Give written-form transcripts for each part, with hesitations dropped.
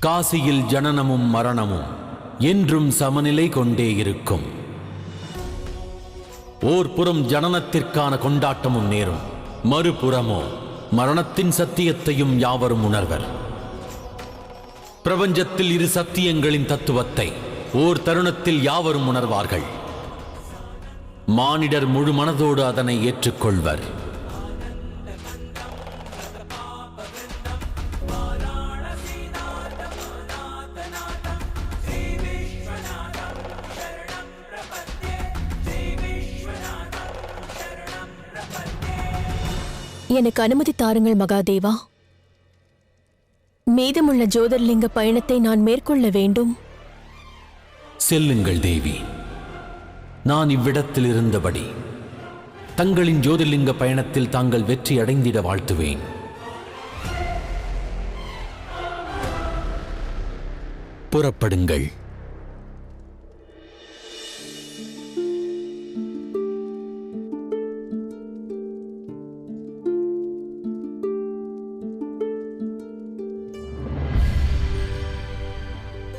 காசியில் ஜனனமும் மரணமும் என்றும் சமநிலை கொண்டே இருக்கும். ஓர் புறம் ஜனனத்திற்கான கொண்டாட்டமும் நேரும், மறுபுறமோ மரணத்தின் சத்தியத்தையும் யாவரும் உணர்வர். பிரபஞ்சத்தில் இரு சத்தியங்களின் தத்துவத்தை ஓர் தருணத்தில் யாவரும் உணர்வார்கள். மானிடர் முழு மனதோடு அதனை ஏற்றுக்கொள்வர். எனக்கு அனுமதி தாருங்கள் மகாதேவா. மீதமுள்ள ஜோதிர்லிங்க பயணத்தை நான் மேற்கொள்ள வேண்டும். செல்லுங்கள் தேவி. நான் இவ்விடத்தில் இருந்தபடி தங்களின் ஜோதிர்லிங்க பயணத்தில் தாங்கள் வெற்றி அடைந்திட வாழ்த்துவேன். புறப்படுங்கள்.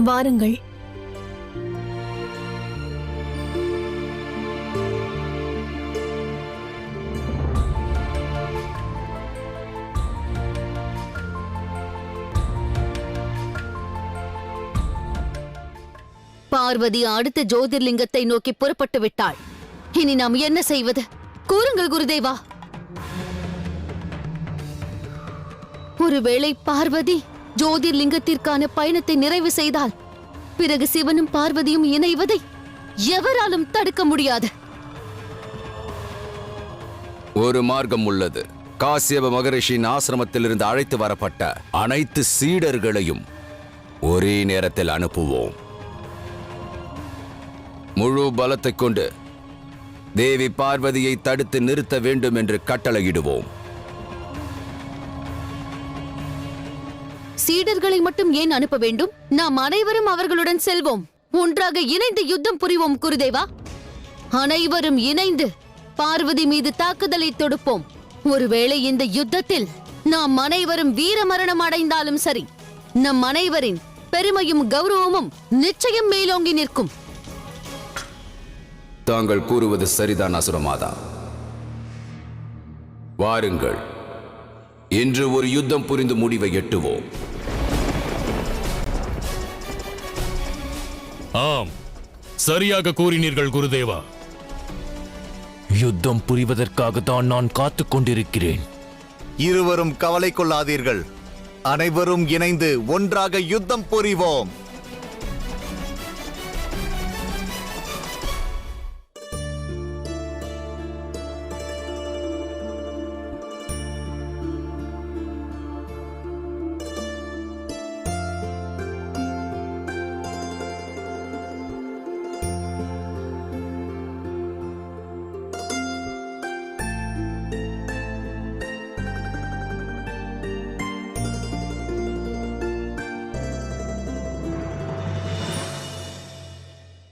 வாருங்கள். பார்வதி அடுத்த ஜோதிர்லிங்கத்தை நோக்கி புறப்பட்டு விட்டாள். இனி நாம் என்ன செய்வது? கூறுங்கள் குருதேவா. ஒருவேளை பார்வதி ஜோதிர்லிங்கத்திற்கான பயணத்தை நிறைவு செய்தால் பிறகு சிவனும் பார்வதியும் இணைவதை எவராலும் தடுக்க முடியாது. ஒரு மார்க்கம் உள்ளது. காசியப மகரிஷியின் ஆசிரமத்திலிருந்து அழைத்து வரப்பட்ட அனைத்து சீடர்களையும் ஒரே நேரத்தில் அனுப்புவோம். முழு பலத்தை கொண்டு தேவி பார்வதியை தடுத்து நிறுத்த வேண்டும் என்று கட்டளையிடுவோம். சீடர்களை மட்டும் ஏன் அனுப்ப வேண்டும்? நாம் அனைவரும் அவர்களுடன் செல்வோம். ஒன்றாக இணைந்து யுத்தம் புரிவோம் குருதேவா. அனைவரும் இணைந்து பார்வதி மீது தாக்குதலை தொடுப்போம். ஒருவேளை இந்த யுத்தத்தில் நாம் அனைவரும் வீர மரணம் அடைந்தாலும் சரி, நம் அனைவரின் பெருமையும் கௌரவமும் நிச்சயம் மேலோங்கி நிற்கும். தாங்கள் கூறுவது சரிதான் அசுரமாதா. வாருங்கள், இன்று ஒரு யுத்தம் புரிந்து முடிவை எட்டுவோம். ஆம், சரியாக கூறினீர்கள் குருதேவா. யுத்தம் புரிவதற்காக தான் நான் காத்துக் கொண்டிருக்கிறேன். இருவரும் கவலை கொள்ளாதீர்கள். அனைவரும் இணைந்து ஒன்றாக யுத்தம் புரிவோம்.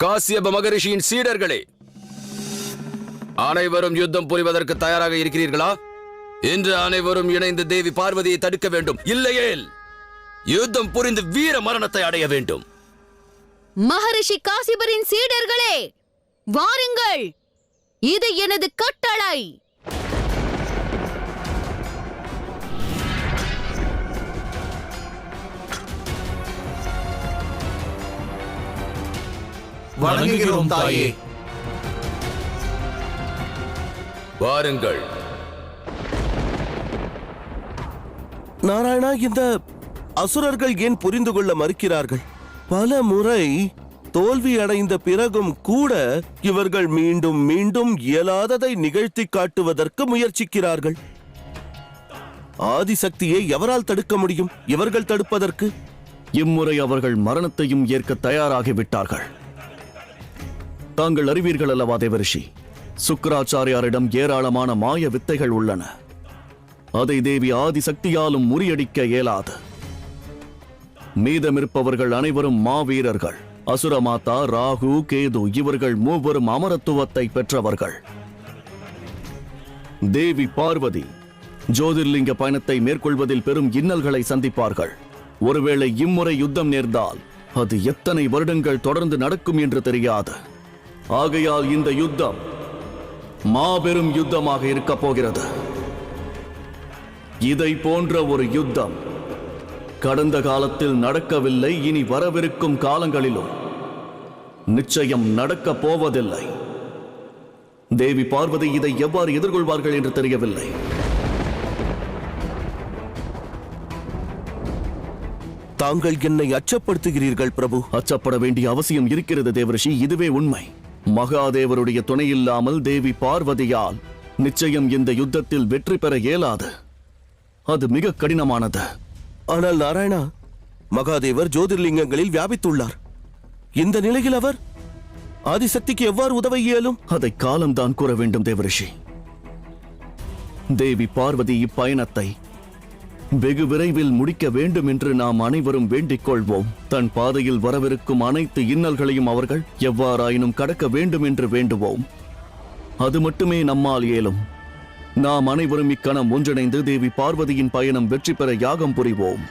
காசியப மகரிஷியின் சீடர்களே, அனைவரும் யுத்தம் புரிவதற்கு தயாராக இருக்கிறீர்களா? இன்று அனைவரும் இணைந்து தேவி பார்வதியை தடுக்க வேண்டும். இல்லையேல் யுத்தம் புரிந்து வீர மரணத்தை அடைய வேண்டும். மகரிஷி காசிபரின் சீடர்களே, வாருங்கள். இது எனது கட்டளை. வணங்குகிறோம் தாயே. வாருங்கள். நாராயணா, இந்த அசுரர்கள் ஏன் புரிந்து கொள்ள மறுக்கிறார்கள்? பல முறை தோல்வி அடைந்த பிறகும் கூட இவர்கள் மீண்டும் மீண்டும் இயலாததை நிகழ்த்தி காட்டுவதற்கு முயற்சிக்கிறார்கள். ஆதிசக்தியை எவரால் தடுக்க முடியும் இவர்கள் தடுப்பதற்கு? இம்முறை அவர்கள் மரணத்தையும் ஏற்க தயாராகிவிட்டார்கள். தாங்கள் அறிவீர்கள் அல்லவா தேவரிஷி, சுக்கராச்சாரியாரிடம் ஏராளமான மாய வித்தைகள் உள்ளன. அதை தேவி ஆதிசக்தியாலும் முறியடிக்க இயலாது. மீதமிருப்பவர்கள் அனைவரும் மாவீரர்கள். அசுரமாதா, ராகு, கேது இவர்கள் மூவரும் அமரத்துவத்தை பெற்றவர்கள். தேவி பார்வதி ஜோதிர்லிங்க பயணத்தை மேற்கொள்வதில் பெரும் இன்னல்களை சந்திப்பார்கள். ஒருவேளை இம்முறை யுத்தம் நேர்ந்தால் அது எத்தனை வருடங்கள் தொடர்ந்து நடக்கும் என்று தெரியாது. ஆகையால் இந்த யுத்தம் மாபெரும் யுத்தமாக இருக்கப் போகிறது. இதை போன்ற ஒரு யுத்தம் கடந்த காலத்தில் நடக்கவில்லை, இனி வரவிருக்கும் காலங்களிலும் நிச்சயம் நடக்கப் போவதில்லை. தேவி பார்வதி இதை எவ்வாறு எதிர்கொள்வார்கள் என்று தெரியவில்லை. தாங்கள் என்னை அச்சப்படுத்துகிறீர்கள் பிரபு. அச்சப்பட வேண்டிய அவசியம் இருக்கிறது தேவரிஷி, இதுவே உண்மை. மகாதேவருடைய துணையில்லாமல் தேவி பார்வதியால் நிச்சயம் இந்த யுத்தத்தில் வெற்றி பெற இயலாது. அது மிக கடினமானது. ஆனால் நாராயணா, மகாதேவர் ஜோதிர்லிங்கங்களில் வியாபித்துள்ளார். இந்த நிலையில் அவர் ஆதிசக்திக்கு எவ்வாறு உதவ இயலும்? அதை காலம்தான் கூற வேண்டும் தேவரிஷி. தேவி பார்வதி இப்பயணத்தை வெகு விரைவில் முடிக்க வேண்டும் என்று நாம் அனைவரும் வேண்டிக் கொள்வோம். தன் பாதையில் வரவிருக்கும் அனைத்து இன்னல்களையும் அவர்கள் எவ்வாறாயினும் கடக்க வேண்டும் என்று வேண்டுவோம். அது மட்டுமே நம்மால் இயலும். நாம் அனைவரும் இக்கணம் ஒன்றிணைந்து தேவி பார்வதியின் பயணம் வெற்றி பெற யாகம் புரிவோம்.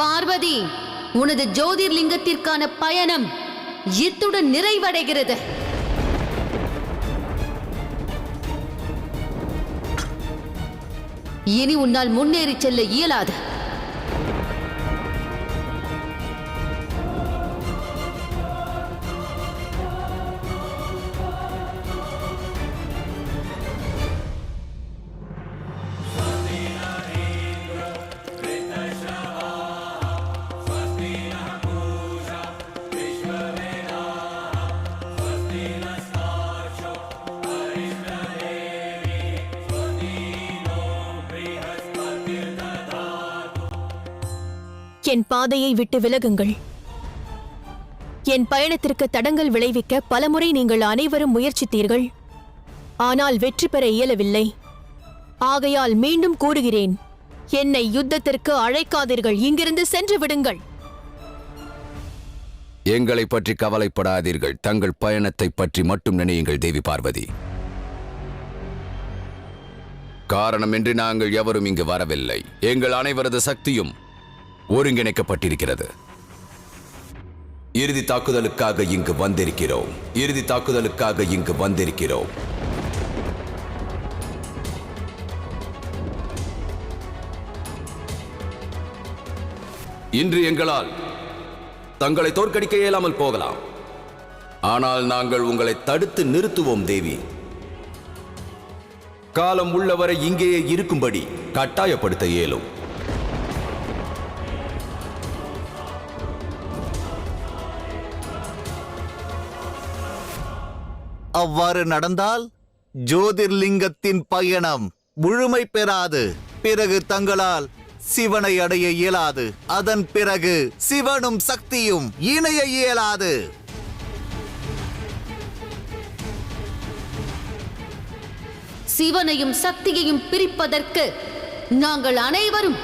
பார்வதி, உனது ஜோதிர்லிங்கத்திற்கான பயணம் இத்துடன் நிறைவடைகிறது. இனி உன்னால் முன்னேறி செல்ல இயலாது. என் பாதையை விட்டு விலகுங்கள். என் பயணத்திற்கு தடங்கல் விளைவிக்க பலமுறை நீங்கள் அனைவரும் முயற்சித்தீர்கள். ஆனால் வெற்றி பெற இயலவில்லை. ஆகையால் மீண்டும் கூறுகிறேன், என்னை யுத்தத்திற்கு அழைக்காதீர்கள். இங்கிருந்து சென்று விடுங்கள். எங்களை பற்றி கவலைப்படாதீர்கள். தங்கள் பயணத்தை பற்றி மட்டும் நினையுங்கள் தேவி பார்வதி. காரணமின்றி நாங்கள் எவரும் இங்கு வரவில்லை. எங்கள் அனைவரது சக்தியும் ஒருங்கிணைக்கப்பட்டிருக்கிறது. இறுதி தாக்குதலுக்காக இங்கு வந்திருக்கிறோம். இறுதி தாக்குதலுக்காக இங்கு வந்திருக்கிறோம். இன்று எங்களால் தங்களை தோற்கடிக்க இயலாமல் போகலாம். ஆனால் நாங்கள் உங்களை தடுத்து நிறுத்துவோம் தேவி. காலம் உள்ளவரை இங்கேயே இருக்கும்படி கட்டாயப்படுத்த இயலும். அவ்வாறு நடந்தால் ஜோதிர்லிங்கத்தின் பயணம் முழுமை பெறாது. பிறகு தங்களால் சிவனை அடைய இயலாது. அதன் பிறகு சிவனும் சக்தியும் இணைய இயலாது. சிவனையும் சக்தியையும் பிரிப்பதற்கு நாங்கள் அனைவரும்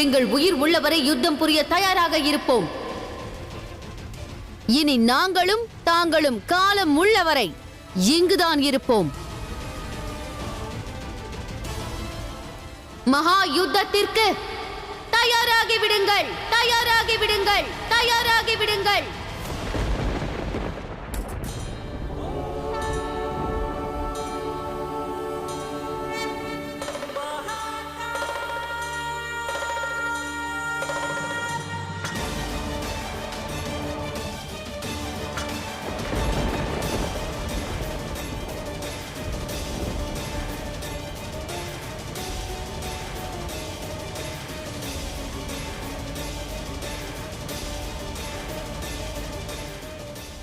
எங்கள் உயிர் உள்ளவரை யுத்தம் புரிய தயாராக இருப்போம். இனி நாங்களும் தாங்களும் காலம் உள்ளவரை இங்குதான் இருப்போம். மகா யுத்தத்திற்கு தயாராகி விடுங்கள், தயாராகி விடுங்கள், தயாராகி விடுங்கள்.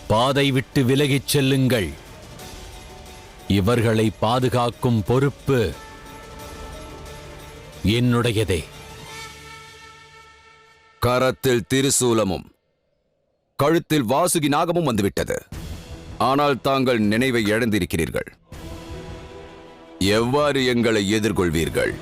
பாதை விட்டு விலகிச் செல்லுங்கள். இவர்களை பாதுகாக்கும் பொறுப்பு என்னுடையதே. கரத்தில் திரிசூலமும் கழுத்தில் வாசுகி நாகமும் வந்துவிட்டது. ஆனால் தாங்கள் நினைவை இழந்திருக்கிறீர்கள். எவ்வாறு எங்களை எதிர்கொள்வீர்கள்?